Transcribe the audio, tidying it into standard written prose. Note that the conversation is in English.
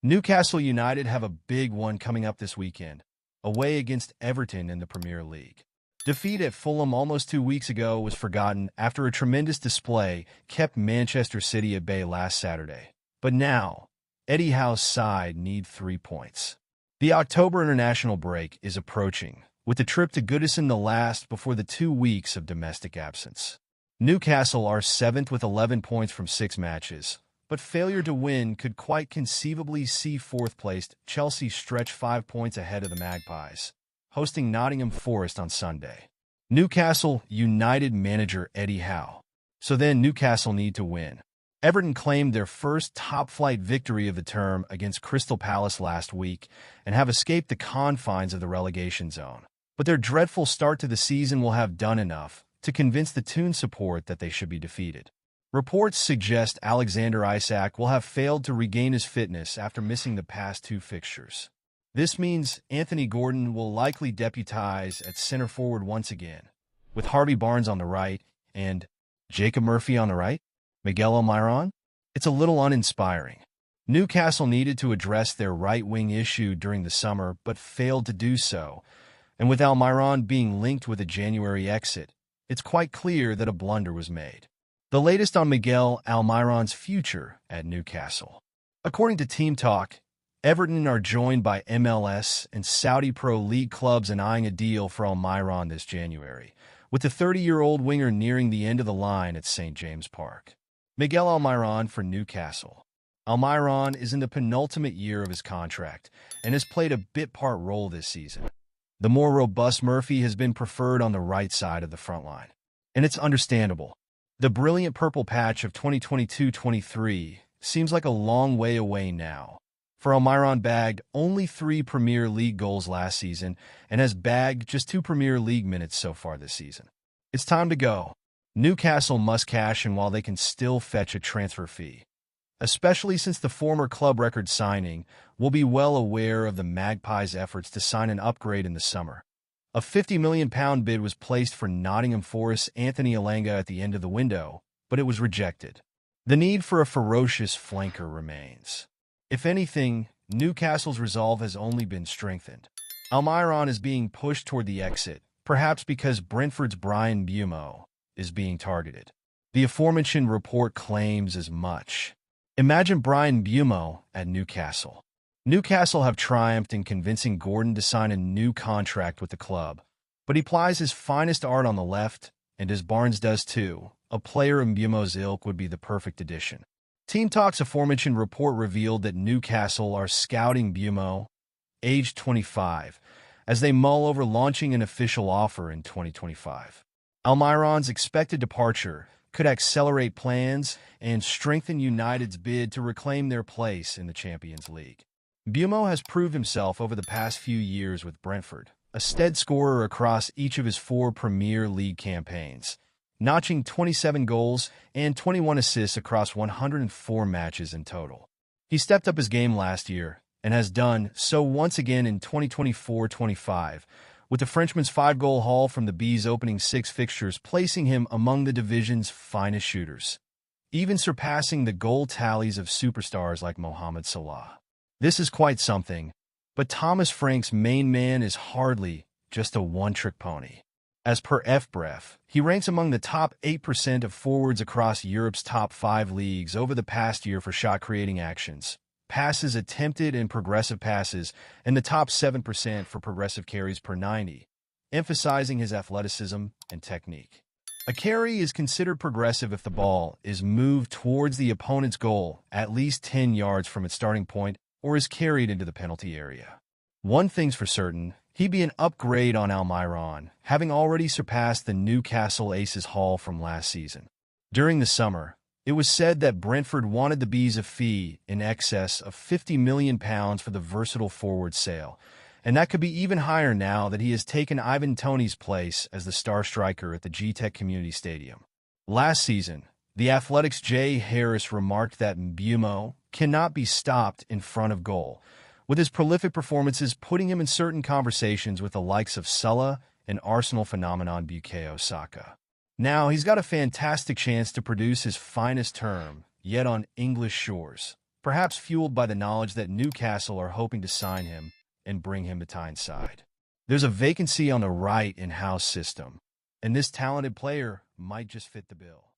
Newcastle United have a big one coming up this weekend, away against Everton in the Premier League. Defeat at Fulham almost 2 weeks ago was forgotten after a tremendous display kept Manchester City at bay last Saturday. But now, Eddie Howe's side need 3 points. The October international break is approaching, with the trip to Goodison the last before the 2 weeks of domestic absence. Newcastle are 7th with 11 points from 6 matches, but failure to win could quite conceivably see 4th-placed Chelsea stretch 5 points ahead of the Magpies, hosting Nottingham Forest on Sunday. Newcastle United manager Eddie Howe. So then Newcastle need to win. Everton claimed their first top-flight victory of the term against Crystal Palace last week and have escaped the confines of the relegation zone. But their dreadful start to the season will have done enough to convince the Toon support that they should be defeated. Reports suggest Alexander Isak will have failed to regain his fitness after missing the past 2 fixtures. This means Anthony Gordon will likely deputize at center forward once again, with Harvey Barnes on the right and Jacob Murphy on the right. Miguel Almiron? It's a little uninspiring. Newcastle needed to address their right-wing issue during the summer, but failed to do so, and with Almiron being linked with a January exit, it's quite clear that a blunder was made. The latest on Miguel Almiron's future at Newcastle. According to Team Talk, Everton are joined by MLS and Saudi Pro League clubs in eyeing a deal for Almiron this January, with the 30-year-old winger nearing the end of the line at St. James Park. Miguel Almiron for Newcastle. Almiron is in the penultimate year of his contract and has played a bit-part role this season. The more robust Murphy has been preferred on the right side of the front line, and it's understandable. The brilliant purple patch of 2022-23 seems like a long way away now. For Almiron bagged only 3 Premier League goals last season and has bagged just 2 Premier League minutes so far this season. It's time to go. Newcastle must cash in while they can still fetch a transfer fee, especially since the former club record signing will be well aware of the Magpies' efforts to sign an upgrade in the summer. A £50 million bid was placed for Nottingham Forest's Anthony Elanga at the end of the window, but it was rejected. The need for a ferocious flanker remains. If anything, Newcastle's resolve has only been strengthened. Almiron is being pushed toward the exit, perhaps because Brentford's Brian Buemo is being targeted. The aforementioned report claims as much. Imagine Brian Buemo at Newcastle. Newcastle have triumphed in convincing Gordon to sign a new contract with the club, but he plies his finest art on the left, and as Barnes does too, a player in Buemo's ilk would be the perfect addition. Team Talk's aforementioned report revealed that Newcastle are scouting Buemo, aged 25, as they mull over launching an official offer in 2025. Almiron's expected departure could accelerate plans and strengthen United's bid to reclaim their place in the Champions League. Buemo has proved himself over the past few years with Brentford, a steady scorer across each of his 4 Premier League campaigns, notching 27 goals and 21 assists across 104 matches in total. He stepped up his game last year and has done so once again in 2024-25, with the Frenchman's 5-goal haul from the Bees' opening 6 fixtures placing him among the division's finest shooters, even surpassing the goal tallies of superstars like Mohamed Salah. This is quite something, but Thomas Frank's main man is hardly just a one-trick pony. As per FBref, he ranks among the top 8% of forwards across Europe's top 5 leagues over the past year for shot-creating actions, passes attempted and progressive passes, and the top 7% for progressive carries per 90, emphasizing his athleticism and technique. A carry is considered progressive if the ball is moved towards the opponent's goal at least 10 yards from its starting point or is carried into the penalty area. One thing's for certain, he'd be an upgrade on Almiron, having already surpassed the Newcastle Aces haul from last season. During the summer, it was said that Brentford wanted the Bees a fee in excess of £50 million for the versatile forward sale, and that could be even higher now that he has taken Ivan Toney's place as the star striker at the G-Tech Community Stadium. Last season, the Athletic's Jay Harris remarked that Buemo cannot be stopped in front of goal, with his prolific performances putting him in certain conversations with the likes of Sulla and Arsenal phenomenon Bukayo Saka. Now, he's got a fantastic chance to produce his finest term, yet on English shores, perhaps fueled by the knowledge that Newcastle are hoping to sign him and bring him to Tyneside. There's a vacancy on the right in-house system, and this talented player might just fit the bill.